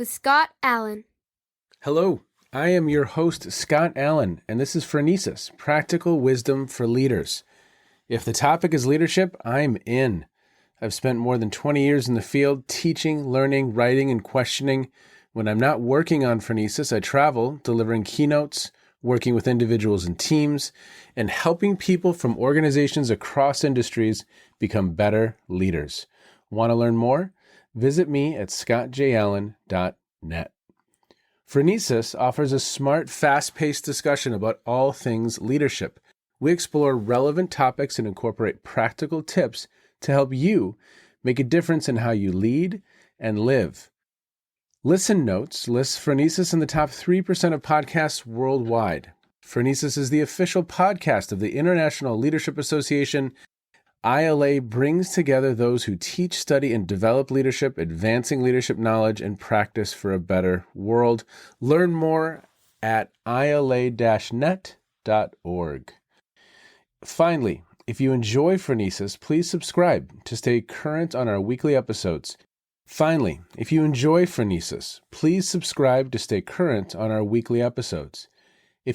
with Scott Allen. Hello, I am your host, Scott Allen, and this is Phronesis, Practical Wisdom for Leaders. If the topic is leadership, I'm in. I've spent more than 20 years in the field teaching, learning, writing, and questioning. When I'm not working on Phronesis, I travel, delivering keynotes, working with individuals and teams, and helping people from organizations across industries become better leaders. Want to learn more? Visit me at scottjallen.net. Phronesis offers a smart, fast-paced discussion about all things leadership. We explore relevant topics and incorporate practical tips to help you make a difference in how you lead and live. Listen Notes lists Phronesis in the top 3% of podcasts worldwide. Phronesis is the official podcast of the International Leadership Association. ILA brings together those who teach, study, and develop leadership, advancing leadership knowledge and practice for a better world. Learn more at ila-net.org. Finally, if you enjoy Phronesis, please subscribe to stay current on our weekly episodes. If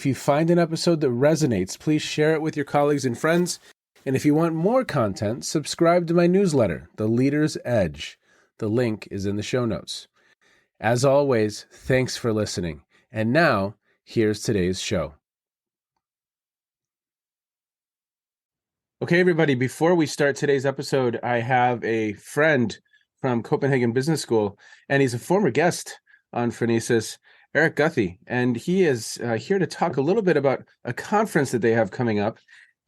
you find an episode that resonates, please share it with your colleagues and friends. And if you want more content, subscribe to my newsletter, The Leader's Edge. The link is in the show notes. As always, thanks for listening. And now, here's today's show. Okay, everybody, before we start today's episode, I have a friend from Copenhagen Business School, and he's a former guest on Phronesis, Eric Guthey, and he is here to talk a little bit about a conference that they have coming up,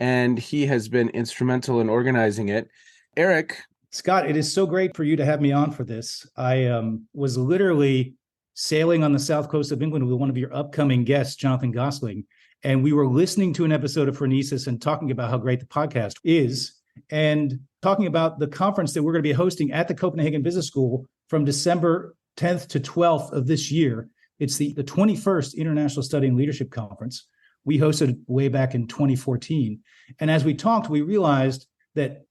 and he has been instrumental in organizing it. Eric. Scott, it is so great for you to have me on for this. I was literally sailing on the south coast of England with one of your upcoming guests, Jonathan Gosling, and we were listening to an episode of Phronesis and talking about how great the podcast is, and talking about the conference that we're going to be hosting at the Copenhagen Business School from December 10th to 12th of this year. It's the 21st International Study in Leadership Conference. We hosted way back in 2014. And as we talked, we realized that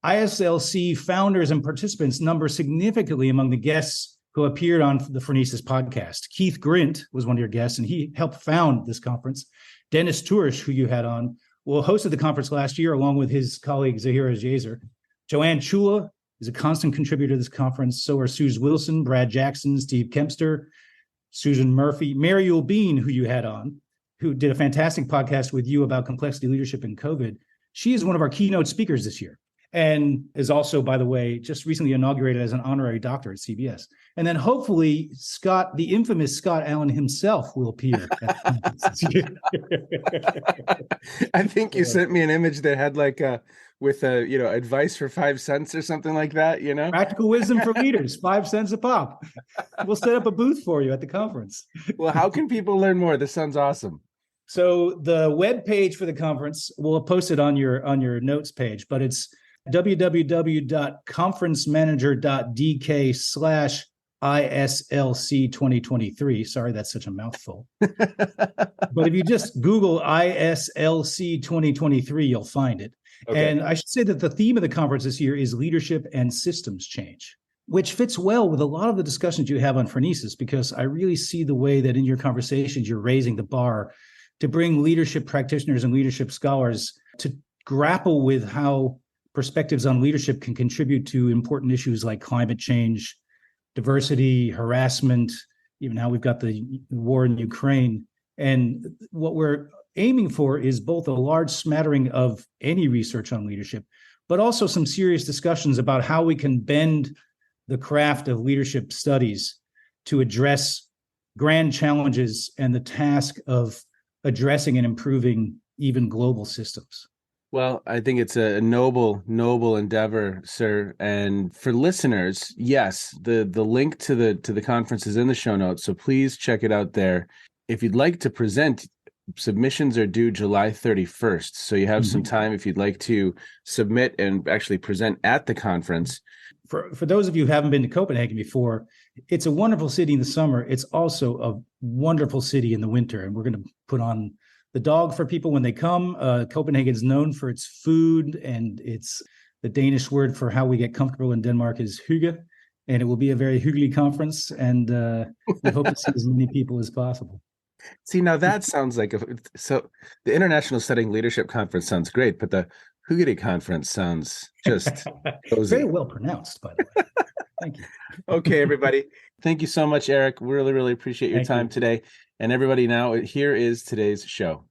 ISLC founders and participants number significantly among the guests who appeared on the Phronesis podcast. Keith Grint was one of your guests, and he helped found this conference. Dennis Tourish, who you had on, hosted the conference last year along with his colleague Zahira Jazer. Joanne Chula is a constant contributor to this conference. So are Suze Wilson, Brad Jackson, Steve Kempster, Susan Murphy, Mary Bean, who you had on, who did a fantastic podcast with you about complexity leadership in COVID. She is one of our keynote speakers this year and is also, by the way, just recently inaugurated as an honorary doctor at CBS. And then hopefully Scott, the infamous Scott Allen himself, will appear. I think you sent me an image that had advice for 5 cents or something like that, Practical wisdom for leaders, 5 cents a pop. We'll set up a booth for you at the conference. Well, how can people learn more? This sounds awesome. So the web page for the conference, we'll post it on your notes page, but it's www.conferencemanager.dk/ISLC 2023. Sorry, that's such a mouthful. But if you just Google ISLC 2023, you'll find it. Okay. And I should say that the theme of the conference this year is leadership and systems change, which fits well with a lot of the discussions you have on Phronesis, because I really see the way that in your conversations, you're raising the bar to bring leadership practitioners and leadership scholars to grapple with how perspectives on leadership can contribute to important issues like climate change, diversity, harassment, even how we've got the war in Ukraine. And what we're aiming for is both a large smattering of any research on leadership, but also some serious discussions about how we can bend the craft of leadership studies to address grand challenges and the task of addressing and improving even global systems. Well, I think it's a noble endeavor, sir. And for listeners, yes, the link to the conference is in the show notes, so please check it out there. If you'd like to present, submissions are due July 31st, so you have some time if you'd like to submit and actually present at the conference. For those of you who haven't been to Copenhagen before, it's a wonderful city in the summer. It's also a wonderful city in the winter, and we're going to put on the dog for people when they come. Copenhagen is known for its food, and it's the Danish word for how we get comfortable in Denmark is hygge. and it will be a very hygge conference, and we hope to see as many people as possible. See, now that sounds like so the International Studying Leadership Conference sounds great, but the Hygge Conference sounds just cozy. Very well pronounced, by the way. Thank you. Okay, everybody. Thank you so much, Eric. Really, really appreciate your time today. And everybody, now here is today's show.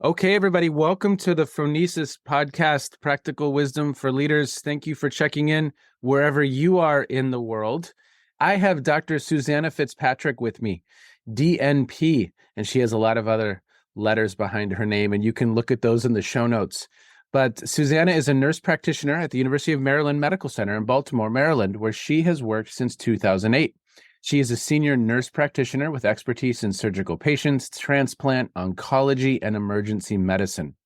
Okay, everybody, welcome to the Phronesis podcast, Practical Wisdom for Leaders. Thank you for checking in wherever you are in the world. I have Dr. Suzanna Fitzpatrick with me, DNP, and she has a lot of other letters behind her name, and you can look at those in the show notes. But Suzanna is a nurse practitioner at the University of Maryland Medical Center in Baltimore, Maryland, where she has worked since 2008. She is a senior nurse practitioner with expertise in surgical patients, transplant, oncology, and emergency medicine.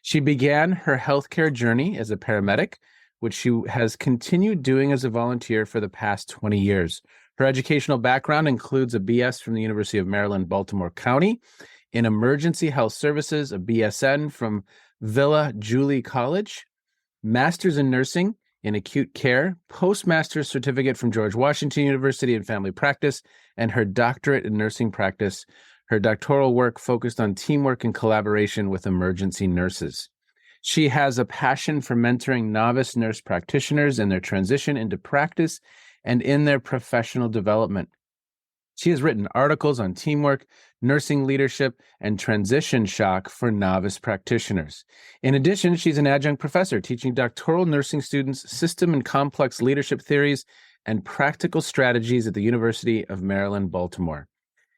She began her healthcare journey as a paramedic, which she has continued doing as a volunteer for the past 20 years. Her educational background includes a B.S. from the University of Maryland, Baltimore County, in emergency health services, a B.S.N. from Villa Julie College, master's in nursing in acute care, postmaster's certificate from George Washington University in family practice, and her doctorate in nursing practice. Her doctoral work focused on teamwork and collaboration with emergency nurses. She has a passion for mentoring novice nurse practitioners in their transition into practice and in their professional development. She has written articles on teamwork, nursing leadership, and transition shock for novice practitioners. In addition, she's an adjunct professor teaching doctoral nursing students system and complex leadership theories and practical strategies at the University of Maryland, Baltimore.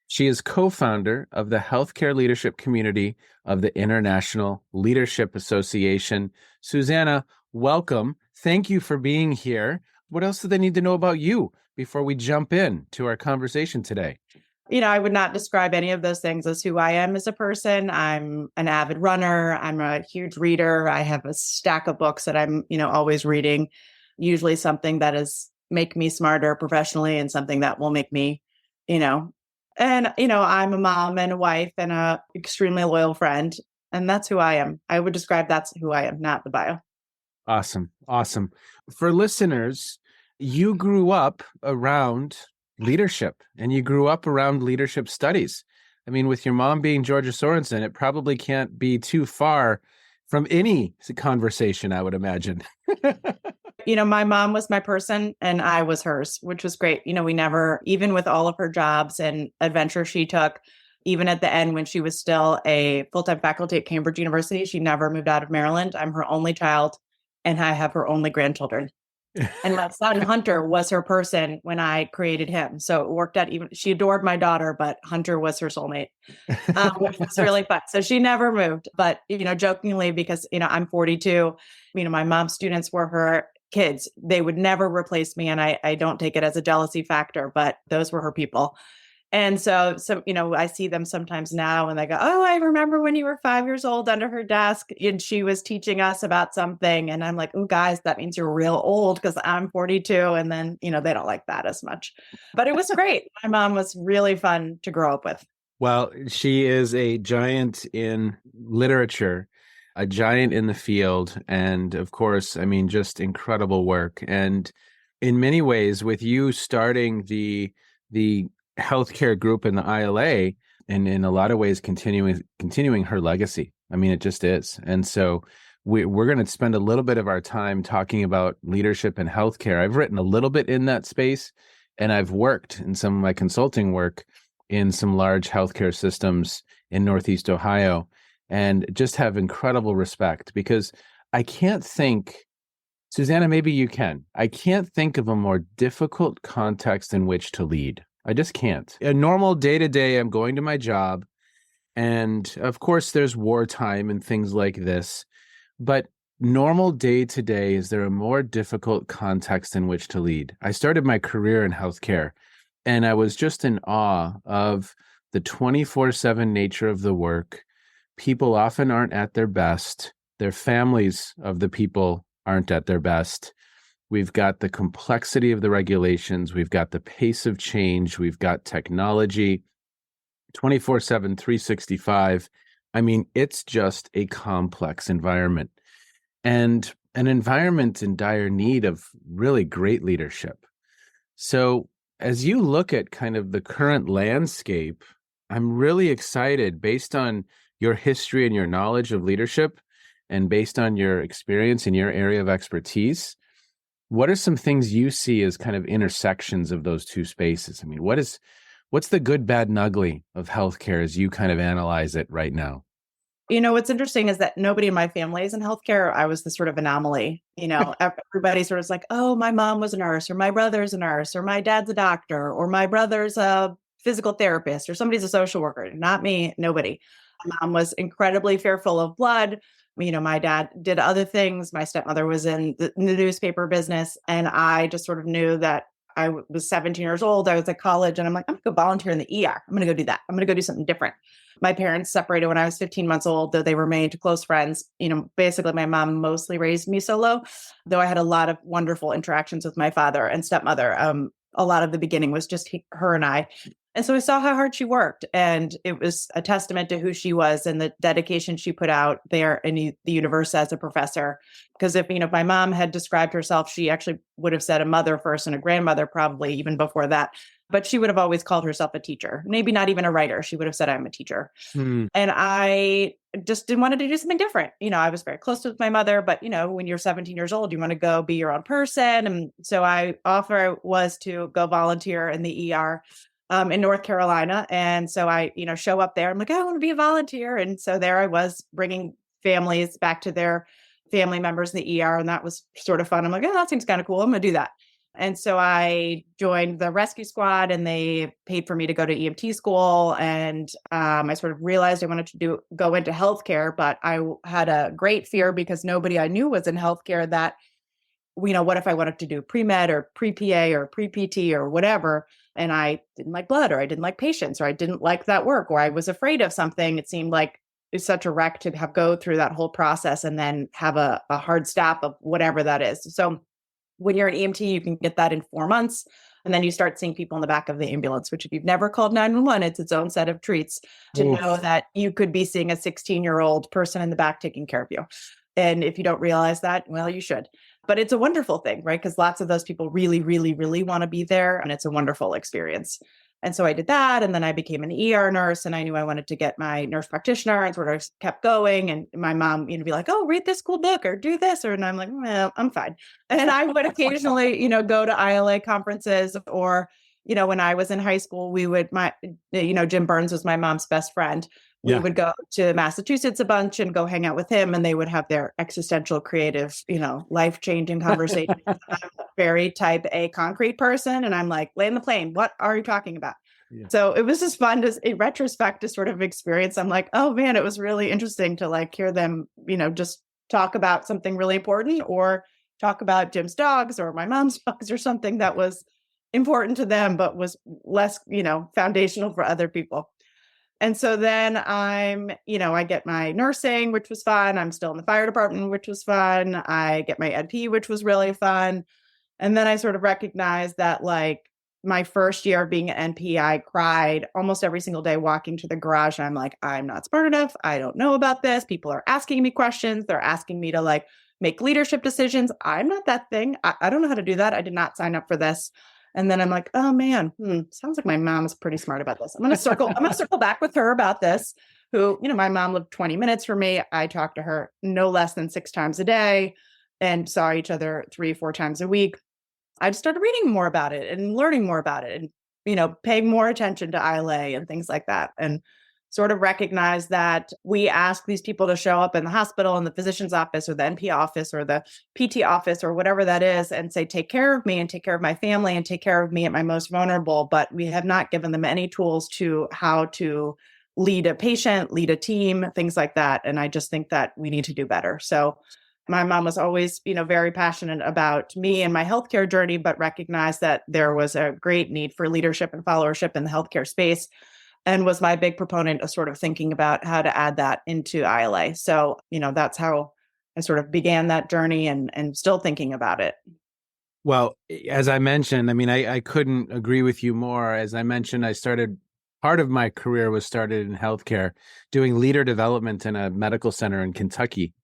She is co-founder of the healthcare leadership community of the International Leadership Association. Suzanna, welcome. Thank you for being here. What else do they need to know about you before we jump in to our conversation today? I would not describe any of those things as who I am as a person. I'm an avid runner. I'm a huge reader. I have a stack of books that I'm, always reading, usually something that is make me smarter professionally and something that will make me, and, I'm a mom and a wife and a extremely loyal friend. And that's who I am. I would describe that's who I am, not the bio. Awesome. Awesome. For listeners, you grew up around leadership and you grew up around leadership studies. I mean, with your mom being Georgia Sorensen, it probably can't be too far from any conversation, I would imagine. My mom was my person and I was hers, which was great. We never, even with all of her jobs and adventures she took, even at the end when she was still a full-time faculty at Cambridge University, she never moved out of Maryland. I'm her only child and I have her only grandchildren. And my son Hunter was her person when I created him. So it worked out. Even she adored my daughter, but Hunter was her soulmate, which was really fun. So she never moved, but, jokingly, because, I'm 42, my mom's students were her kids. They would never replace me. And I don't take it as a jealousy factor, but those were her people. And so, I see them sometimes now and they go, oh, I remember when you were 5 years old under her desk and she was teaching us about something. And I'm like, oh, guys, that means you're real old because I'm 42. And then, they don't like that as much. But it was great. My mom was really fun to grow up with. Well, she is a giant in literature, a giant in the field. And of course, just incredible work. And in many ways, with you starting the healthcare group in the ILA, and in a lot of ways continuing her legacy. It just is. And so we're going to spend a little bit of our time talking about leadership in healthcare. I've written a little bit in that space, and I've worked in some of my consulting work in some large healthcare systems in Northeast Ohio, and just have incredible respect because I can't think, Suzanna, maybe you can. I can't think of a more difficult context in which to lead. I just can't. A normal day-to-day, I'm going to my job, and of course there's wartime and things like this, but normal day-to-day, is there a more difficult context in which to lead? I started my career in healthcare, and I was just in awe of the 24/7 nature of the work. People often aren't at their best. Their families of the people aren't at their best. We've got the complexity of the regulations. We've got the pace of change. We've got technology, 24/7, 365. It's just a complex environment. And an environment in dire need of really great leadership. So as you look at kind of the current landscape, I'm really excited based on your history and your knowledge of leadership and based on your experience in your area of expertise. What are some things you see as kind of intersections of those two spaces? I mean, what's the good, bad, and ugly of healthcare as you kind of analyze it right now? What's interesting is that nobody in my family is in healthcare. I was the sort of anomaly. Everybody sort of is like, oh, my mom was a nurse, or my brother's a nurse, or my dad's a doctor, or my brother's a physical therapist, or somebody's a social worker. Not me, nobody. My mom was incredibly fearful of blood. My dad did other things. My stepmother was in the newspaper business. And I just sort of knew that I was 17 years old. I was at college and I'm like, I'm going to go volunteer in the ER. I'm going to go do that. I'm going to go do something different. My parents separated when I was 15 months old, though they remained close friends. Basically, my mom mostly raised me solo, though I had a lot of wonderful interactions with my father and stepmother. A lot of the beginning was just her and I. And so I saw how hard she worked. And it was a testament to who she was and the dedication she put out there in the universe as a professor. Because if my mom had described herself, she actually would have said a mother first and a grandmother probably even before that. But she would have always called herself a teacher, maybe not even a writer. She would have said, I'm a teacher. Hmm. And I just didn't want to do something different. I was very close with my mother, but when you're 17 years old, you want to go be your own person. And so I offer was to go volunteer in the ER in North Carolina. And so I, show up there. I'm like, I want to be a volunteer. And so there I was bringing families back to their family members in the ER. And that was sort of fun. I'm like, oh, that seems kind of cool. I'm going to do that. And so I joined the rescue squad and they paid for me to go to EMT school. And I sort of realized I wanted to go into healthcare, but I had a great fear because nobody I knew was in healthcare that, what if I wanted to do pre-med or pre-PA or pre-PT or whatever, and I didn't like blood or I didn't like patients or I didn't like that work or I was afraid of something. It seemed like it's such a wreck to go through that whole process and then have a hard stop of whatever that is. So when you're an EMT, you can get that in 4 months. And then you start seeing people in the back of the ambulance, which if you've never called 911, it's its own set of treats to know that you could be seeing a 16-year-old person in the back taking care of you. And if you don't realize that, well, you should. But it's a wonderful thing, right? Because lots of those people really, really, really want to be there. And it's a wonderful experience. And so I did that. And then I became an ER nurse and I knew I wanted to get my nurse practitioner and sort of kept going. And my mom, be like, oh, read this cool book or do this. And I'm like, well, I'm fine. And I would occasionally, go to ILA conferences or, when I was in high school, we would, Jim Burns was my mom's best friend. We would go to Massachusetts a bunch and go hang out with him and they would have their existential, creative, life-changing conversations. I'm a very type A concrete person. And I'm like, land the plane. What are you talking about? Yeah. So it was just fun to, in retrospect, to sort of experience. I'm like, oh man, it was really interesting to hear them, just talk about something really important or talk about Jim's dogs or my mom's dogs or something that was important to them, but was less, foundational for other people. And so then I get my nursing, which was fun. I'm still in the fire department, which was fun. I get my NP, which was really fun. And then I sort of recognized that my first year of being an NP, I cried almost every single day walking to the garage. And I'm like, I'm not smart enough. I don't know about this. People are asking me questions. They're asking me to make leadership decisions. I'm not that thing. I don't know how to do that. I did not sign up for this. And then I'm like, oh man, sounds like my mom is pretty smart about this. I'm going to circle back with her about this, who, my mom lived 20 minutes from me. I talked to her no less than 6 times a day and saw each other 3-4 times a week. I just started reading more about it and learning more about it and, paying more attention to ILA and things like that. And sort of recognize that we ask these people to show up in the hospital, in the physician's office or the NP office or the PT office or whatever that is and say, take care of me and take care of my family and take care of me at my most vulnerable. But we have not given them any tools to how to lead a patient, lead a team, things like that. And I just think that we need to do better. So my mom was always, very passionate about me and my healthcare journey, but recognized that there was a great need for leadership and followership in the healthcare space. And was my big proponent of sort of thinking about how to add that into ILA. So, that's how I sort of began that journey and still thinking about it. Well, as I mentioned, I couldn't agree with you more. As I mentioned, part of my career was started in healthcare, doing leader development in a medical center in Kentucky.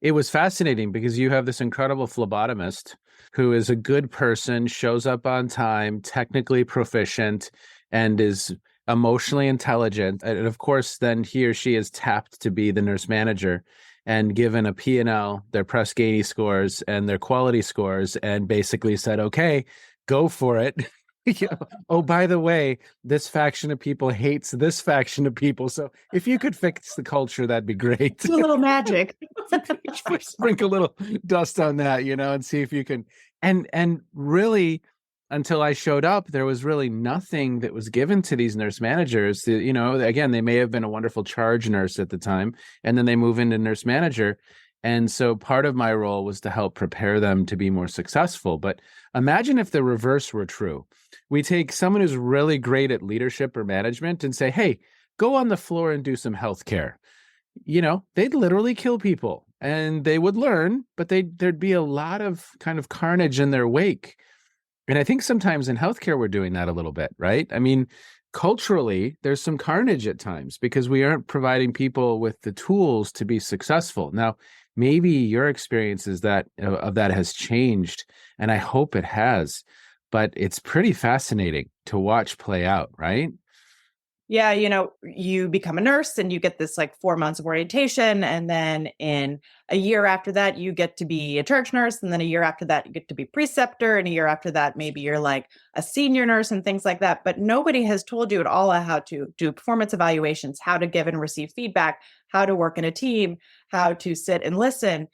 It was fascinating because you have this incredible phlebotomist who is a good person, shows up on time, technically proficient, and is emotionally intelligent. And of course, then he or she is tapped to be the nurse manager and given a P&L, their Press Ganey scores and their quality scores, and basically said, okay, go for it. Oh, by the way, this faction of people hates this faction of people. So if you could fix the culture, that'd be great. A little magic. Sprinkle a little dust on that, and see if you can. And really, until I showed up, there was really nothing that was given to these nurse managers. Again, they may have been a wonderful charge nurse at the time, and then they move into nurse manager. And so part of my role was to help prepare them to be more successful. But imagine if the reverse were true. We take someone who's really great at leadership or management and say, hey, go on the floor and do some healthcare. They'd literally kill people and they would learn, but there'd be a lot of kind of carnage in their wake. And I think sometimes in healthcare, we're doing that a little bit, right? I mean, culturally, there's some carnage at times because we aren't providing people with the tools to be successful. Now, maybe your experience is that has changed, and I hope it has, but it's pretty fascinating to watch play out, right? Yeah, you become a nurse and you get this like 4 months of orientation. And then in a year after that, you get to be a charge nurse. And then a year after that, you get to be preceptor. And a year after that, maybe you're like a senior nurse and things like that. But nobody has told you at all how to do performance evaluations, how to give and receive feedback, how to work in a team, how to sit and listen,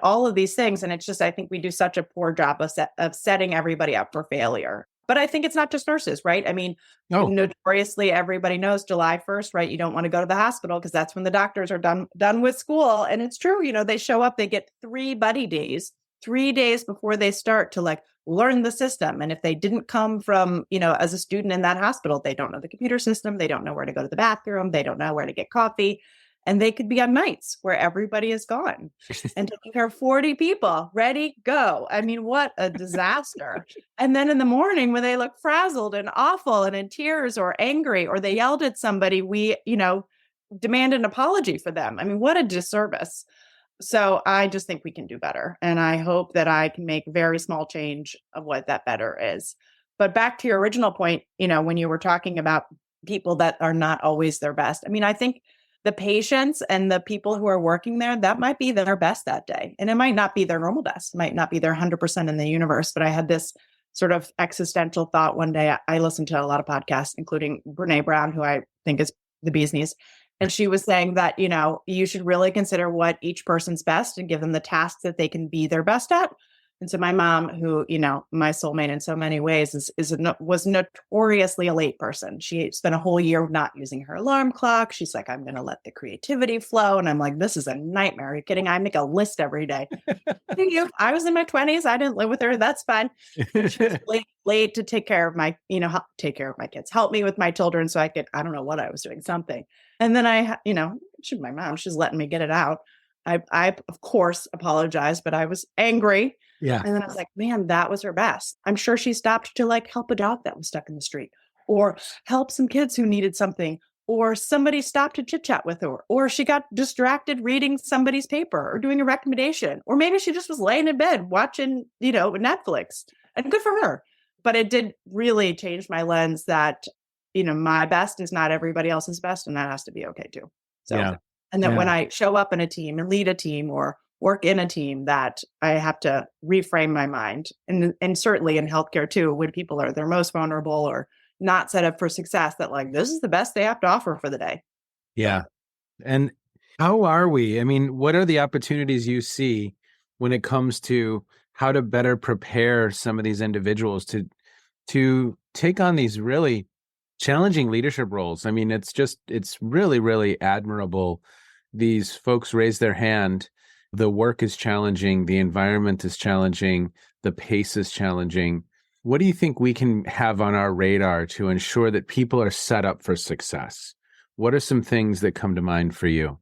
all of these things. And it's just, I think we do such a poor job of setting everybody up for failure. But I think it's not just nurses, right? I mean, notoriously, everybody knows July 1st, right? You don't want to go to the hospital because that's when the doctors are done with school. And it's true, they show up, they get 3 buddy days, 3 days before they start to like learn the system. And if they didn't come from, as a student in that hospital, they don't know the computer system. They don't know where to go to the bathroom. They don't know where to get coffee. And they could be on nights where everybody is gone and taking care of 40 people, ready, go. I mean, what a disaster. And then in the morning when they look frazzled and awful and in tears or angry, or they yelled at somebody, we, demand an apology for them. I mean, what a disservice. So I just think we can do better. And I hope that I can make very small change of what that better is. But back to your original point, when you were talking about people that are not always their best. I mean, I think the patients and the people who are working there, that might be their best that day. And it might not be their normal best, it might not be their 100% in the universe. But I had this sort of existential thought one day. I listened to a lot of podcasts, including Brene Brown, who I think is the bee's knees. And she was saying that, you should really consider what each person's best and give them the tasks that they can be their best at. And so my mom, who, my soulmate in so many ways, was notoriously a late person. She spent a whole year not using her alarm clock. She's like, I'm going to let the creativity flow. And I'm like, this is a nightmare. Are you kidding? I make a list every day. I was in my 20s. I didn't live with her. That's fine. She was late to take care of my, take care of my kids, help me with my children. So I don't know what I was doing, something. And then my mom, she's letting me get it out. I of course apologized, but I was angry. Yeah. And then I was like, man, that was her best. I'm sure she stopped to like help a dog that was stuck in the street, or help some kids who needed something, or somebody stopped to chit chat with her, or she got distracted reading somebody's paper or doing a recommendation, or maybe she just was laying in bed watching, Netflix, and good for her. But it did really change my lens that, my best is not everybody else's best. And that has to be okay too. So, yeah. And then when I show up in a team and lead a team or work in a team, that I have to reframe my mind. And certainly in healthcare too, when people are their most vulnerable or not set up for success, that like, this is the best they have to offer for the day. Yeah. And how are we? I mean, what are the opportunities you see when it comes to how to better prepare some of these individuals to take on these really challenging leadership roles? I mean, it's really, really admirable. These folks raise their hand. The work is challenging. The environment is challenging. The pace is challenging. What do you think we can have on our radar to ensure that people are set up for success? What are some things that come to mind for you?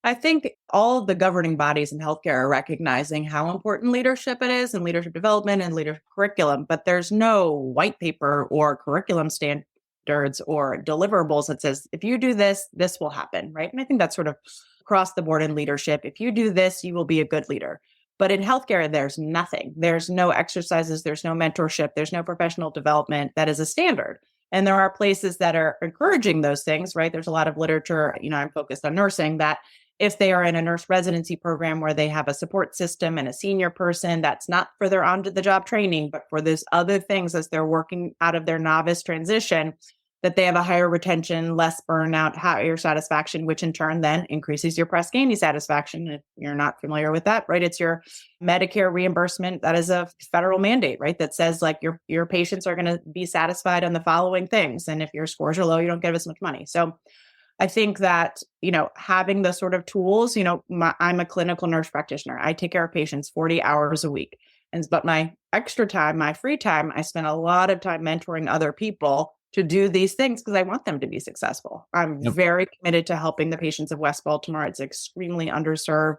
I think all of the governing bodies in healthcare are recognizing how important leadership it is, and leadership development and leadership curriculum, but there's no white paper or curriculum standard standards or deliverables that says, if you do this, this will happen, right? And I think that's sort of across the board in leadership. If you do this, you will be a good leader. But in healthcare, there's nothing. There's no exercises, there's no mentorship, there's no professional development that is a standard. And there are places that are encouraging those things, right? There's a lot of literature, I'm focused on nursing, that if they are in a nurse residency program where they have a support system and a senior person, that's not for their on-the-job training, but for those other things as they're working out of their novice transition, that they have a higher retention, less burnout, higher satisfaction, which in turn then increases your Press Ganey satisfaction. If you're not familiar with that, right? It's your Medicare reimbursement. That is a federal mandate, right? That says like your patients are going to be satisfied on the following things. And if your scores are low, you don't get as much money. So I think that, having the sort of tools, I'm a clinical nurse practitioner. I take care of patients 40 hours a week. But my extra time, my free time, I spend a lot of time mentoring other people to do these things because I want them to be successful. I'm very committed to helping the patients of West Baltimore. It's extremely underserved,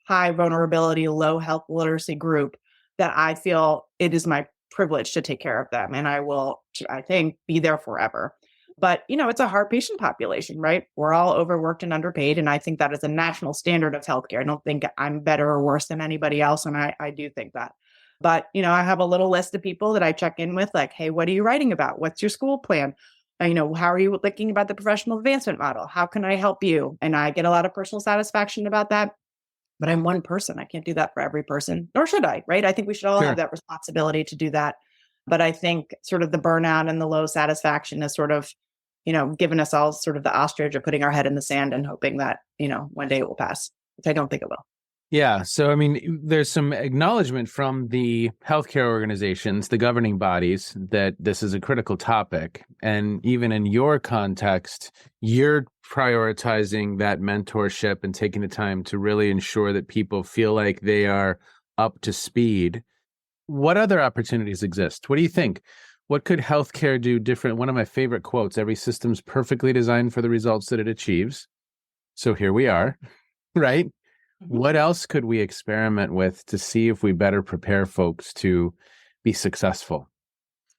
high vulnerability, low health literacy group that I feel it is my privilege to take care of them. And I will, I think, be there forever. But, it's a hard patient population, right? We're all overworked and underpaid. And I think that is a national standard of healthcare. I don't think I'm better or worse than anybody else. And I do think that. But, I have a little list of people that I check in with, like, hey, what are you writing about? What's your school plan? How are you thinking about the professional advancement model? How can I help you? And I get a lot of personal satisfaction about that. But I'm one person. I can't do that for every person, nor should I, right? I think we should all have that responsibility to do that. But I think sort of the burnout and the low satisfaction is sort of, given us all sort of the ostrich of putting our head in the sand and hoping that, one day it will pass, which I don't think it will. Yeah. So, there's some acknowledgement from the healthcare organizations, the governing bodies, that this is a critical topic. And even in your context, you're prioritizing that mentorship and taking the time to really ensure that people feel like they are up to speed. What other opportunities exist? What do you think? What could healthcare do different? One of my favorite quotes, every system's perfectly designed for the results that it achieves. So here we are, right? What else could we experiment with to see if we better prepare folks to be successful?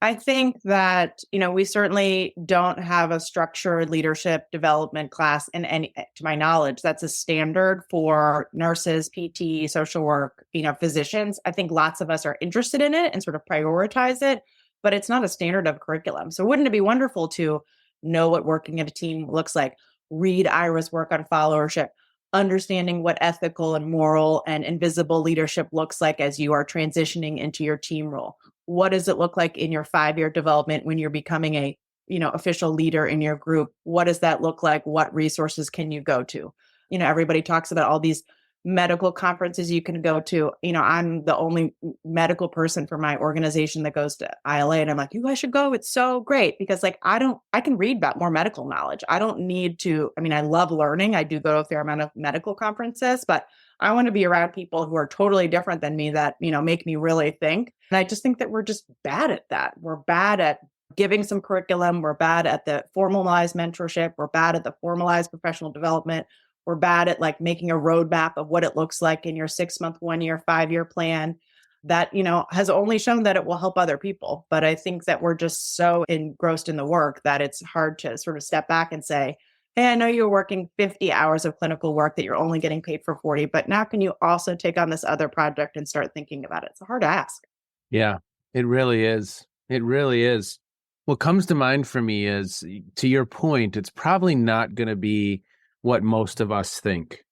I think that, we certainly don't have a structured leadership development class in any, to my knowledge, that's a standard for nurses, PT, social work, physicians. I think lots of us are interested in it and sort of prioritize it, but it's not a standard of curriculum. So wouldn't it be wonderful to know what working in a team looks like, read Ira's work on followership, understanding what ethical and moral and invisible leadership looks like as you are transitioning into your team role. What does it look like in your 5-year development when you're becoming a, official leader in your group? What does that look like? What resources can you go to? Everybody talks about all these medical conferences you can go to. I'm the only medical person for my organization that goes to ILA. And I'm like, you guys should go. It's so great because I can read about more medical knowledge. I don't need to, I love learning. I do go to a fair amount of medical conferences, but I want to be around people who are totally different than me that, make me really think. And I just think that we're just bad at that. We're bad at giving some curriculum. We're bad at the formalized mentorship. We're bad at the formalized professional development. We're bad at making a roadmap of what it looks like in your 6-month, 1-year, 5-year plan that, has only shown that it will help other people. But I think that we're just so engrossed in the work that it's hard to sort of step back and say, hey, I know you're working 50 hours of clinical work that you're only getting paid for 40, but now can you also take on this other project and start thinking about it? It's a hard ask. Yeah, it really is. It really is. What comes to mind for me is, to your point, it's probably not going to be what most of us think.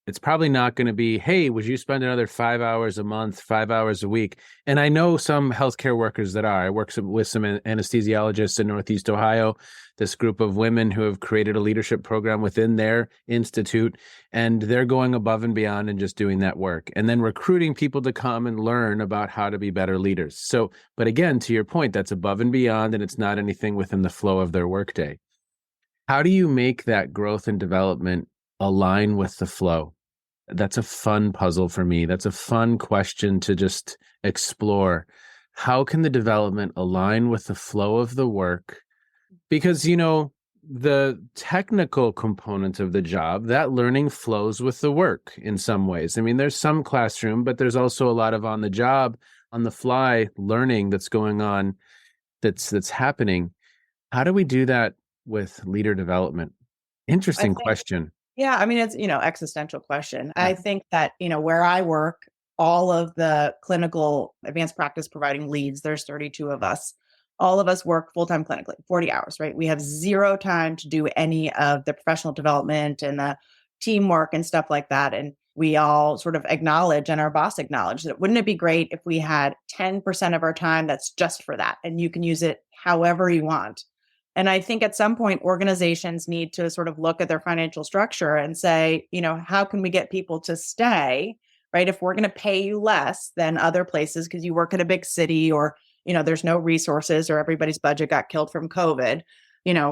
It's probably not going to be, hey, would you spend another 5 hours a month, 5 hours a week? And I know some healthcare workers that are. I work with some anesthesiologists in Northeast Ohio, this group of women who have created a leadership program within their institute, and they're going above and beyond and just doing that work and then recruiting people to come and learn about how to be better leaders. So, but again, to your point, that's above and beyond, and it's not anything within the flow of their workday. How do you make that growth and development align with the flow? That's a fun puzzle for me. That's a fun question to just explore. How can the development align with the flow of the work? Because, the technical component of the job, that learning flows with the work in some ways. There's some classroom, but there's also a lot of on the job, on the fly learning that's going on, that's happening. How do we do that with leader development? I Interesting think, question. yeah, I mean, it's, existential question. Yeah. I think that, where I work, all of the clinical advanced practice providing leads, there's 32 of us. All of us work full-time clinically, 40 hours, right? We have zero time to do any of the professional development and the teamwork and stuff like that. And we all sort of acknowledge, and our boss acknowledged that wouldn't it be great if we had 10% of our time that's just for that? And you can use it however you want. And I think at some point, organizations need to sort of look at their financial structure and say, how can we get people to stay, right? If we're going to pay you less than other places because you work in a big city, or, there's no resources, or everybody's budget got killed from COVID,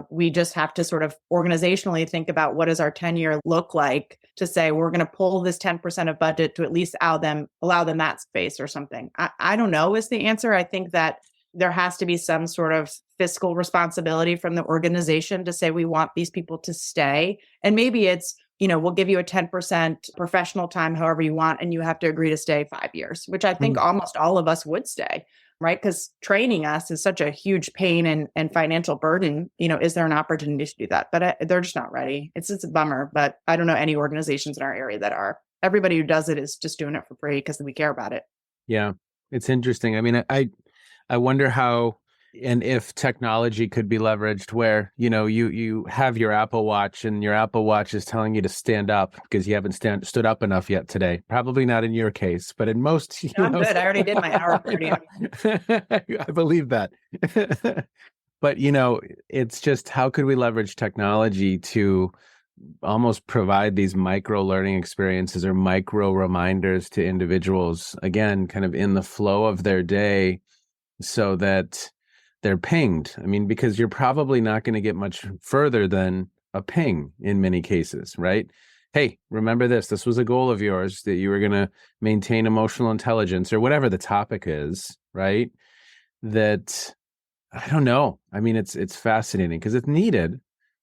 we just have to sort of organizationally think about what does our tenure look like to say, we're going to pull this 10% of budget to at least allow them that space or something. I don't know is the answer. I think that there has to be some sort of fiscal responsibility from the organization to say, we want these people to stay. And maybe it's, we'll give you a 10% professional time, however you want, and you have to agree to stay 5 years, which I think almost all of us would stay, right? Because training us is such a huge pain and financial burden. Is there an opportunity to do that? But they're just not ready. It's a bummer, but I don't know any organizations in our area that are. Everybody who does it is just doing it for free because we care about it. Yeah, it's interesting. I mean, I wonder how and if technology could be leveraged where, you have your Apple Watch and your Apple Watch is telling you to stand up because you haven't stood up enough yet today. Probably not in your case, but in most. I'm good. I already did my hour cardio. I believe that. But, it's just how could we leverage technology to almost provide these micro learning experiences or micro reminders to individuals, again, kind of in the flow of their day, so that they're pinged. I mean, because you're probably not going to get much further than a ping in many cases, right? Hey, remember this. This was a goal of yours, that you were going to maintain emotional intelligence or whatever the topic is, right? That, I don't know. I mean, it's fascinating because it's needed.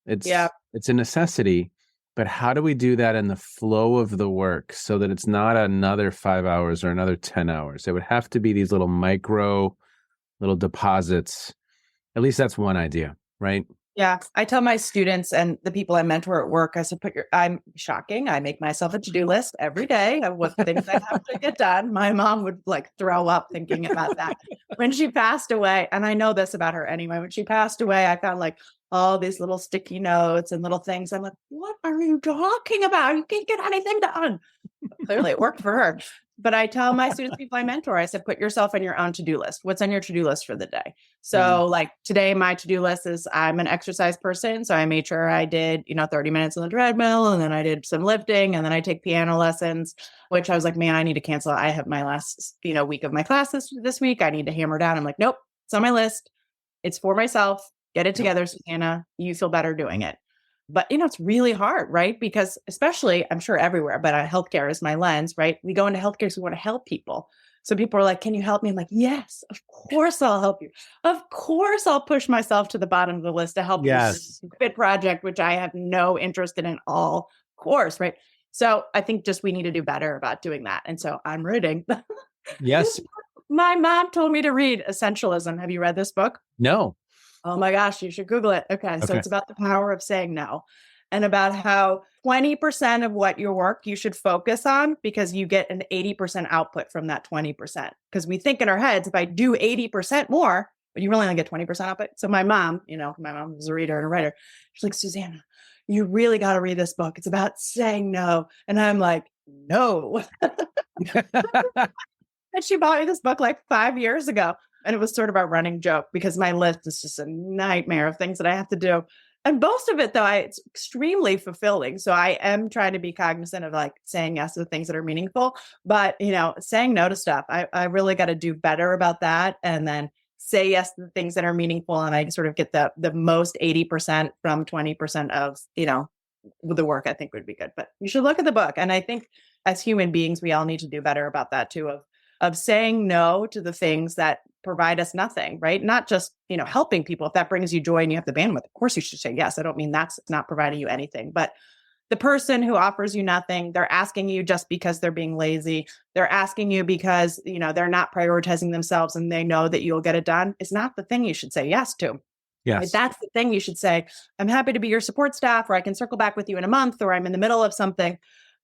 It's a necessity. But how do we do that in the flow of the work so that it's not another 5 hours or another 10 hours? It would have to be these little deposits. At least that's one idea, right? Yeah. I tell my students and the people I mentor at work, I said, I'm shocking. I make myself a to-do list every day of what things I have to get done. My mom would throw up thinking about that. When she passed away, and I know this about her anyway, when she passed away, I found all these little sticky notes and little things. I'm like, what are you talking about? You can't get anything done. Clearly it worked for her. But I tell my students, people I mentor, I said, put yourself on your own to-do list. What's on your to-do list for the day? So today, my to-do list is I'm an exercise person. So I made sure I did, 30 minutes on the treadmill, and then I did some lifting, and then I take piano lessons, which I was like, man, I need to cancel. I have my last, week of my classes this week. I need to hammer down. I'm like, nope, it's on my list. It's for myself. Get it together, Susanna. You feel better doing it. But, it's really hard, right? Because especially, I'm sure everywhere, but healthcare is my lens, right? We go into healthcare because we want to help people. So people are like, can you help me? I'm like, yes, of course I'll help you. Of course I'll push myself to the bottom of the list to help this fit project, which I have no interest in all. Of course, right? So I think just we need to do better about doing that. And so I'm reading. Yes. My mom told me to read Essentialism. Have you read this book? No. Oh my gosh, you should Google it. Okay. So it's about the power of saying no, and about how 20% of what your work you should focus on, because you get an 80% output from that 20%. Because we think in our heads, if I do 80% more, but you really only get 20% output. So my mom is a reader and a writer. She's like, Susanna, you really got to read this book. It's about saying no. And I'm like, no. And she bought me this book 5 years ago. And it was sort of a running joke because my list is just a nightmare of things that I have to do. And most of it, though, it's extremely fulfilling. So I am trying to be cognizant of saying yes to the things that are meaningful. But, saying no to stuff, I really got to do better about that. And then say yes to the things that are meaningful. And I sort of get the most 80% from 20% of, the work I think would be good. But you should look at the book. And I think as human beings, we all need to do better about that, too, of saying no to the things that provide us nothing, right? Not just, helping people. If that brings you joy and you have the bandwidth, of course you should say yes. I don't mean that's not providing you anything, but the person who offers you nothing, they're asking you just because they're being lazy. They're asking you because, they're not prioritizing themselves and they know that you'll get it done. It's not the thing you should say yes to. Yes. That's the thing you should say. I'm happy to be your support staff, or I can circle back with you in a month, or I'm in the middle of something.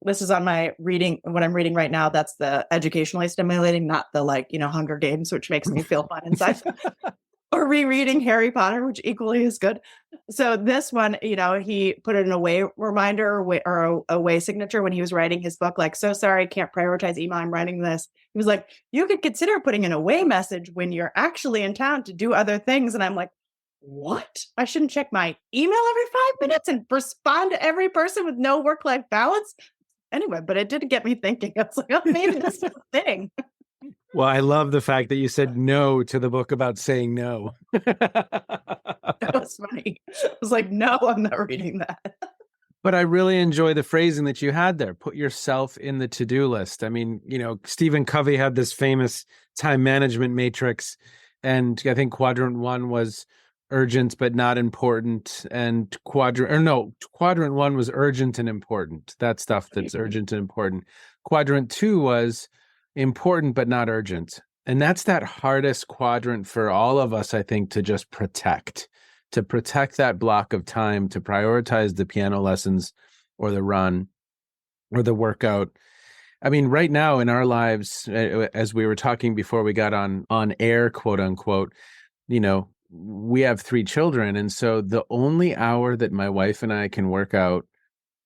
This is on my reading, what I'm reading right now. That's the educationally stimulating, not the Hunger Games, which makes me feel fun inside. Or rereading Harry Potter, which equally is good. So this one, he put in a way reminder or a way signature when he was writing his book, like, so sorry, can't prioritize email. I'm writing this. He was like, you could consider putting in a way message when you're actually in town to do other things. And I'm like, what? I shouldn't check my email every 5 minutes and respond to every person with no work-life balance? Anyway, but it did get me thinking. I was like, oh, maybe this is a thing. Well, I love the fact that you said no to the book about saying no. That was funny. I was like, no, I'm not reading that. But I really enjoy the phrasing that you had there. Put yourself in the to-do list. I mean, Stephen Covey had this famous time management matrix, and I think quadrant 1 was urgent but not important, and quadrant 1 was urgent and important. That stuff that's urgent and important. Quadrant 2 was important but not urgent. And that's that hardest quadrant for all of us, I think, to just protect that block of time, to prioritize the piano lessons or the run or the workout. I mean, right now in our lives, as we were talking before we got on air, quote unquote, we have 3 children. And so the only hour that my wife and I can work out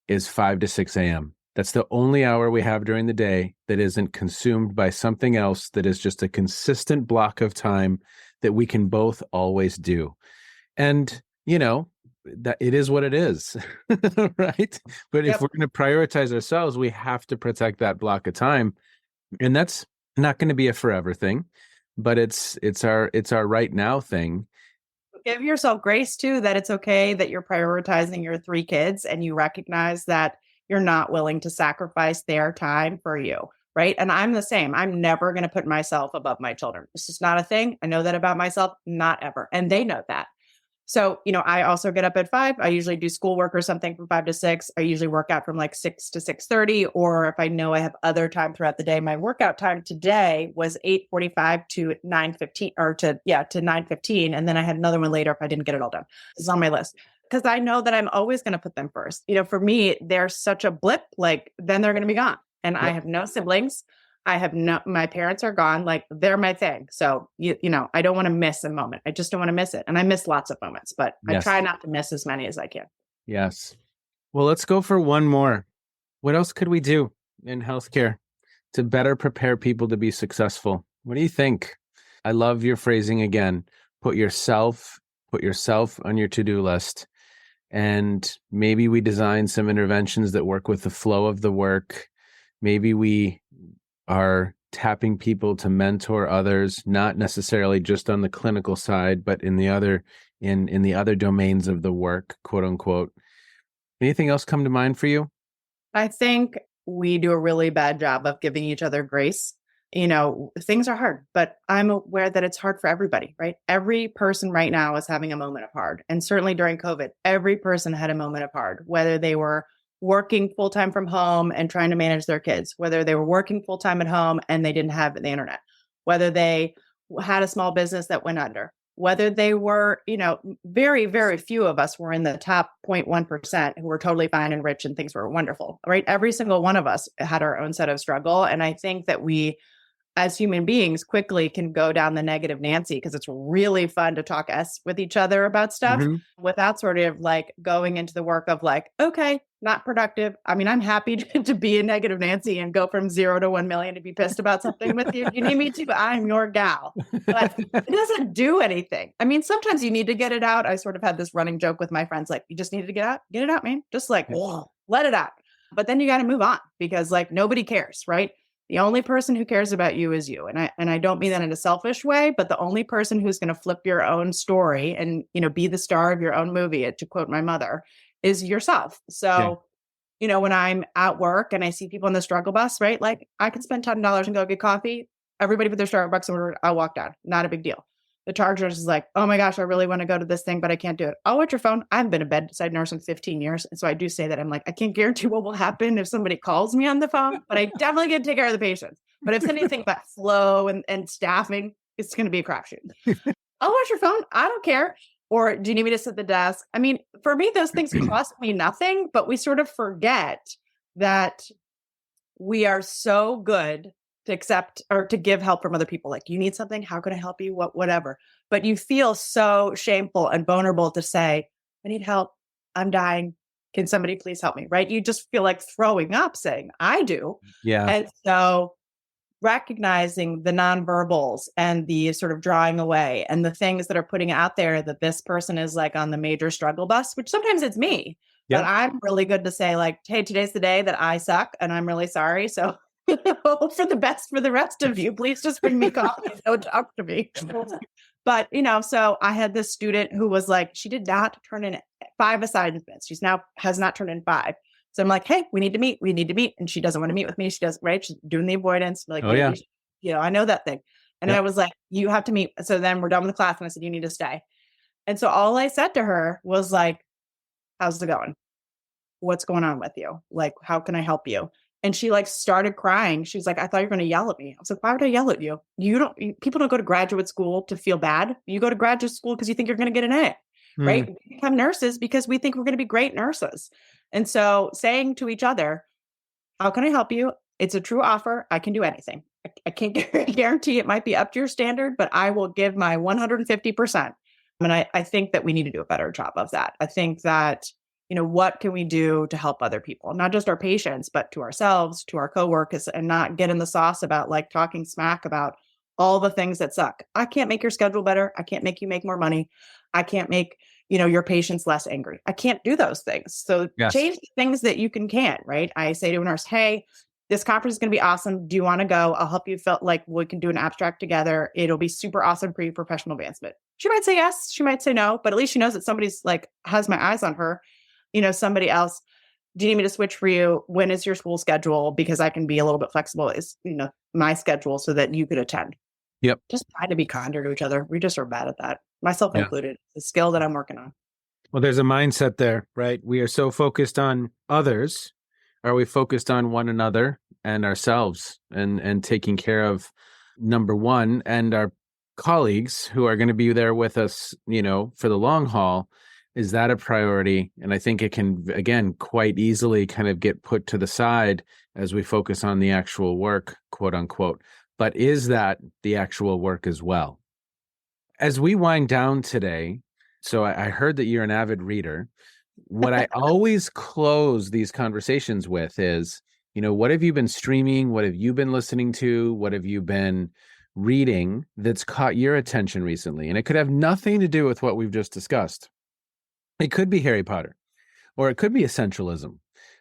is 5 to 6 a.m. That's the only hour we have during the day that isn't consumed by something else, that is just a consistent block of time that we can both always do. And, that it is what it is, right? But if we're going to prioritize ourselves, we have to protect that block of time. And that's not going to be a forever thing, but it's our right now thing. Give yourself grace too, that it's okay that you're prioritizing your 3 kids and you recognize that you're not willing to sacrifice their time for you, right? And I'm the same. I'm never going to put myself above my children. It's just not a thing. I know that about myself, not ever. And they know that. So, I also get up at 5. I usually do schoolwork or something from 5 to 6. I usually work out from like 6 to 6:30, or if I know I have other time throughout the day. My workout time today was 8:45 to 9:15, or to 9:15. And then I had another one later if I didn't get it all done. It's on my list, because I know that I'm always going to put them first. For me, they're such a blip, like then they're going to be gone. And I have no siblings. My parents are gone, like they're my thing. So, I don't want to miss a moment. I just don't want to miss it. And I miss lots of moments, but I try not to miss as many as I can. Yes. Well, let's go for one more. What else could we do in healthcare to better prepare people to be successful? What do you think? I love your phrasing again. Put yourself on your to-do list. And maybe we design some interventions that work with the flow of the work. Maybe we are tapping people to mentor others, not necessarily just on the clinical side, but in the other domains of the work, quote unquote. Anything else come to mind for you? I think we do a really bad job of giving each other grace. Things are hard, but I'm aware that it's hard for everybody, right? Every person right now is having a moment of hard. And certainly during COVID, every person had a moment of hard, whether they were working full-time from home and trying to manage their kids, whether they were working full-time at home and they didn't have the internet, whether they had a small business that went under, whether they were, very, very few of us were in the top 0.1% who were totally fine and rich and things were wonderful, right? Every single one of us had our own set of struggle. And I think that we, as human beings, quickly can go down the negative Nancy, because it's really fun to talk with each other about stuff without sort of like going into the work of like, okay, not productive. I mean, I'm happy to be a negative Nancy and go from 0 to 1 million to be pissed about something with you. You need me to, I'm your gal. But it doesn't do anything. I mean, sometimes you need to get it out. I sort of had this running joke with my friends, like, you just needed to get it out, man. Just like, let it out. But then you got to move on, because like nobody cares, right? The only person who cares about you is you. And I don't mean that in a selfish way, but the only person who's going to flip your own story and, be the star of your own movie, to quote my mother, is yourself. So, when I'm at work and I see people on the struggle bus, right? Like I can spend $10 and go get coffee. Everybody put their Starbucks order. I'll walk down. Not a big deal. The charge nurse is like, oh my gosh, I really want to go to this thing, but I can't do it. I'll watch your phone. I haven't been a bedside nurse in 15 years. And so I do say that I'm like, I can't guarantee what will happen if somebody calls me on the phone, but I definitely get to take care of the patients. But if it's anything about flow and staffing, it's going to be a crapshoot. I'll watch your phone. I don't care. Or do you need me to sit at the desk? I mean, for me, those things cost me nothing, but we sort of forget that we are so good to accept or to give help from other people. Like, you need something, how can I help you? Whatever. But you feel so shameful and vulnerable to say, I need help. I'm dying. Can somebody please help me? Right? You just feel like throwing up saying, I do. Yeah. And so recognizing the nonverbals and the sort of drawing away and the things that are putting out there that this person is like on the major struggle bus, which sometimes it's me, but I'm really good to say like, hey, today's the day that I suck and I'm really sorry. So hope for the best for the rest of you. Please just bring me coffee. Don't talk to me. But, so I had this student who was like, she did not turn in 5 assignments. She's now has not turned in 5. So I'm like, hey, we need to meet. We need to meet. And she doesn't want to meet with me. She does, right? She's doing the avoidance. Like, Oh, yeah. I know that thing. And I was like, you have to meet. So then we're done with the class. And I said, you need to stay. And so all I said to her was like, how's it going? What's going on with you? Like, how can I help you? And she like started crying. She was like, I thought you were going to yell at me. I was like, why would I yell at you? People don't go to graduate school to feel bad. You go to graduate school because you think you're going to get an A, right? We become nurses because we think we're going to be great nurses. And so saying to each other, how can I help you? It's a true offer. I can do anything. I can't guarantee it might be up to your standard, but I will give my 150%. And I think that we need to do a better job of that. I think that, what can we do to help other people, not just our patients, but to ourselves, to our coworkers, and not get in the sauce about like talking smack about all the things that suck. I can't make your schedule better. I can't make you make more money. I can't make, your patients less angry. I can't do those things. So change the things that you can, right? I say to a nurse, hey, this conference is going to be awesome. Do you want to go? I'll help you feel like we can do an abstract together. It'll be super awesome for your professional advancement. She might say yes. She might say no, but at least she knows that somebody's like has my eyes on her. Somebody else, do you need me to switch for you? When is your school schedule? Because I can be a little bit flexible is, my schedule so that you could attend. Yep. Just try to be kinder to each other. We just are bad at that. Myself included. It's a skill that I'm working on. Well, there's a mindset there, right? We are so focused on others. Are we focused on one another and ourselves and taking care of number one and our colleagues who are going to be there with us, for the long haul? Is that a priority? And I think it can, again, quite easily kind of get put to the side as we focus on the actual work, quote unquote. But is that the actual work as well? As we wind down today, so I heard that you're an avid reader. What I always close these conversations with is, what have you been streaming? What have you been listening to? What have you been reading that's caught your attention recently? And it could have nothing to do with what we've just discussed. It could be Harry Potter, or it could be essentialism.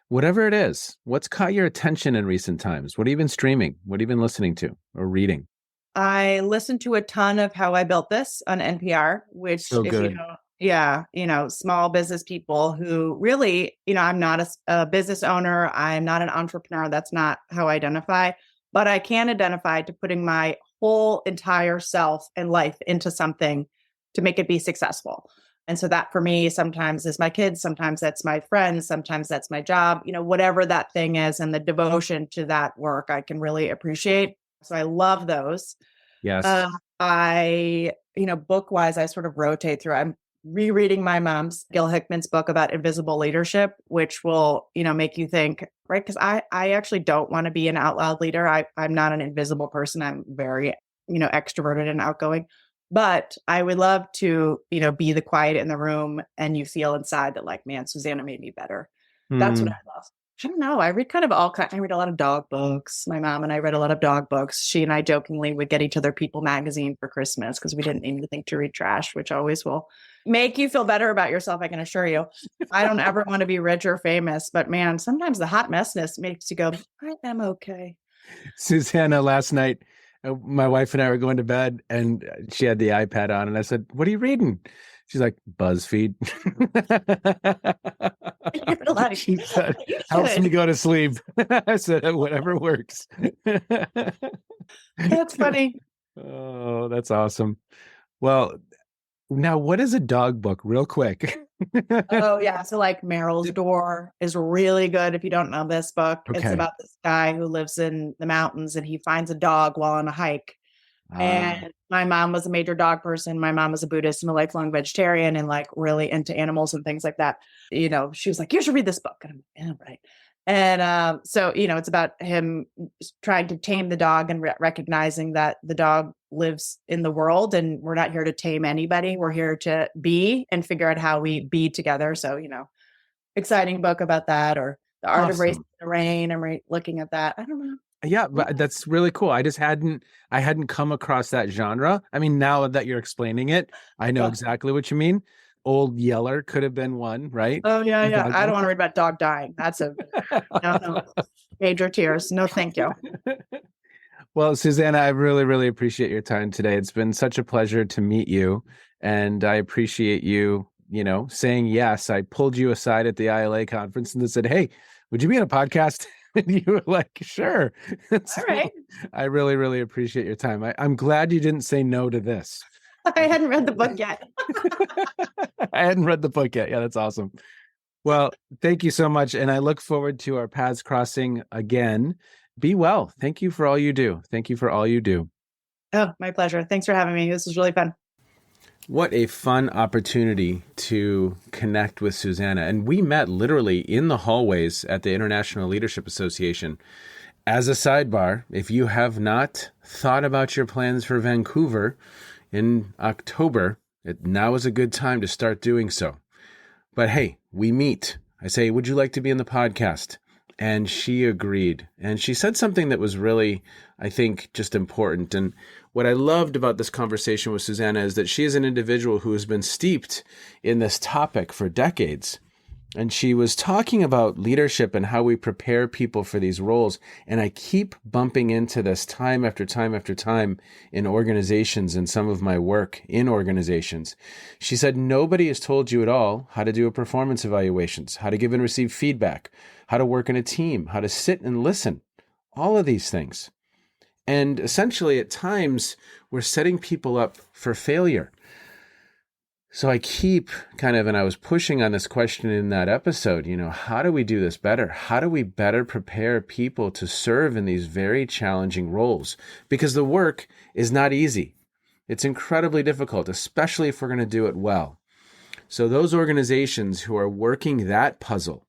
Whatever it is, what's caught your attention in recent times? What have you been streaming? What have you been listening to or reading? I listened to a ton of How I Built This on NPR, which So good. Small business people who really, I'm not a business owner. I'm not an entrepreneur. That's not how I identify, but I can identify to putting my whole entire self and life into something to make it be successful. And so that for me, sometimes is my kids, sometimes that's my friends, sometimes that's my job, whatever that thing is, and the devotion to that work, I can really appreciate. So I love those. Yes. Book wise, I sort of rotate through. I'm rereading my mom's Gil Hickman's book about invisible leadership, which will, make you think, right? Because I actually don't want to be an out loud leader. I'm not an invisible person. I'm very, extroverted and outgoing. But I would love to, be the quiet in the room and you feel inside that like, man, Suzanna made me better. That's what I love. I don't know. I read kind of all kinds. I read a lot of dog books. My mom and I read a lot of dog books. She and I jokingly would get each other People magazine for Christmas because we didn't even think to read trash, which always will make you feel better about yourself. I can assure you. I don't ever want to be rich or famous, but man, sometimes the hot messness makes you go, I am okay. Susanna, last night, my wife and I were going to bed and she had the iPad on and I said, what are you reading? She's like, BuzzFeed. She said, helps me go to sleep. I said, whatever works. That's funny. Oh, that's awesome. Well, now what is a dog book real quick? Oh yeah. So like Meryl's Door is really good. If you don't know this book, It's about this guy who lives in the mountains and he finds a dog while on a hike. And my mom was a major dog person. My mom was a Buddhist and a lifelong vegetarian and like really into animals and things like that. She was like, you should read this book. And I'm like, yeah, right. And so, it's about him trying to tame the dog and recognizing that the dog lives in the world and we're not here to tame anybody. We're here to be and figure out how we be together. So, exciting book about that, or The Art of Racing in the Rain. I'm looking at that. I don't know. Yeah, but that's really cool. I hadn't come across that genre. I mean, now that you're explaining it, I know exactly what you mean. Old Yeller could have been one, right? Oh, yeah. I don't want to read about dog dying. That's no. Major tears. No, thank you. Well, Suzanna, I really, really appreciate your time today. It's been such a pleasure to meet you. And I appreciate you, saying yes. I pulled you aside at the ILA conference and said, hey, would you be on a podcast? And you were like, sure. All right. I really, really appreciate your time. I'm glad you didn't say no to this. I hadn't read the book yet. I hadn't read the book yet. Yeah, that's awesome. Well, thank you so much. And I look forward to our paths crossing again. Be well. Thank you for all you do. Thank you for all you do. Oh, my pleasure. Thanks for having me. This was really fun. What a fun opportunity to connect with Suzanna. And we met literally in the hallways at the International Leadership Association. As a sidebar, if you have not thought about your plans for Vancouver in October, now is a good time to start doing so. But hey, we meet. I say, would you like to be in the podcast? And she agreed. And she said something that was really, I think, just important. And what I loved about this conversation with Suzanna is that she is an individual who has been steeped in this topic for decades. And she was talking about leadership and how we prepare people for these roles. And I keep bumping into this time after time after time in organizations and some of my work in organizations. She said, nobody has told you at all how to do a performance evaluations, how to give and receive feedback, how to work in a team, how to sit and listen, all of these things. And essentially at times we're setting people up for failure. So I keep and I was pushing on this question in that episode, how do we do this better? How do we better prepare people to serve in these very challenging roles? Because the work is not easy. It's incredibly difficult, especially if we're going to do it well. So those organizations who are working that puzzle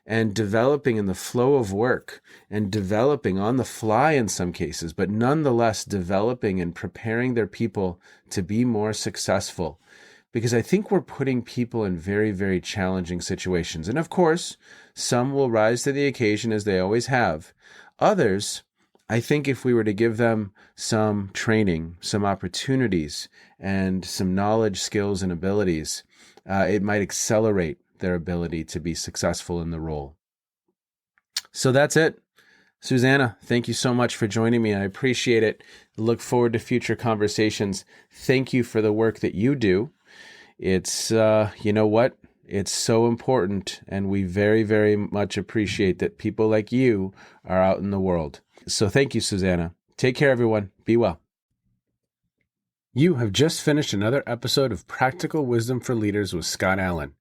and developing in the flow of work and developing on the fly in some cases, but nonetheless developing and preparing their people to be more successful. Because I think we're putting people in very, very challenging situations. And of course, some will rise to the occasion as they always have. Others, I think if we were to give them some training, some opportunities, and some knowledge, skills, and abilities, it might accelerate their ability to be successful in the role. So that's it. Suzanna, thank you so much for joining me. I appreciate it. Look forward to future conversations. Thank you for the work that you do. It's, it's so important, and we very, very much appreciate that people like you are out in the world. So thank you, Suzanna. Take care, everyone. Be well. You have just finished another episode of Practical Wisdom for Leaders with Scott Allen.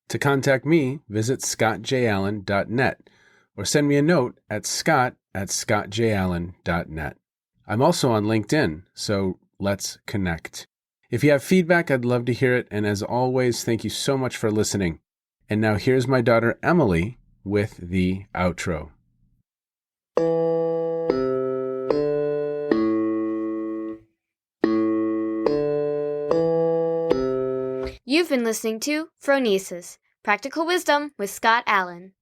To contact me, visit scottjallen.net or send me a note at scott@scottjallen.net. I'm also on LinkedIn, so let's connect. If you have feedback, I'd love to hear it. And as always, thank you so much for listening. And now here's my daughter, Emily, with the outro. You've been listening to Phronesis, Practical Wisdom with Scott Allen.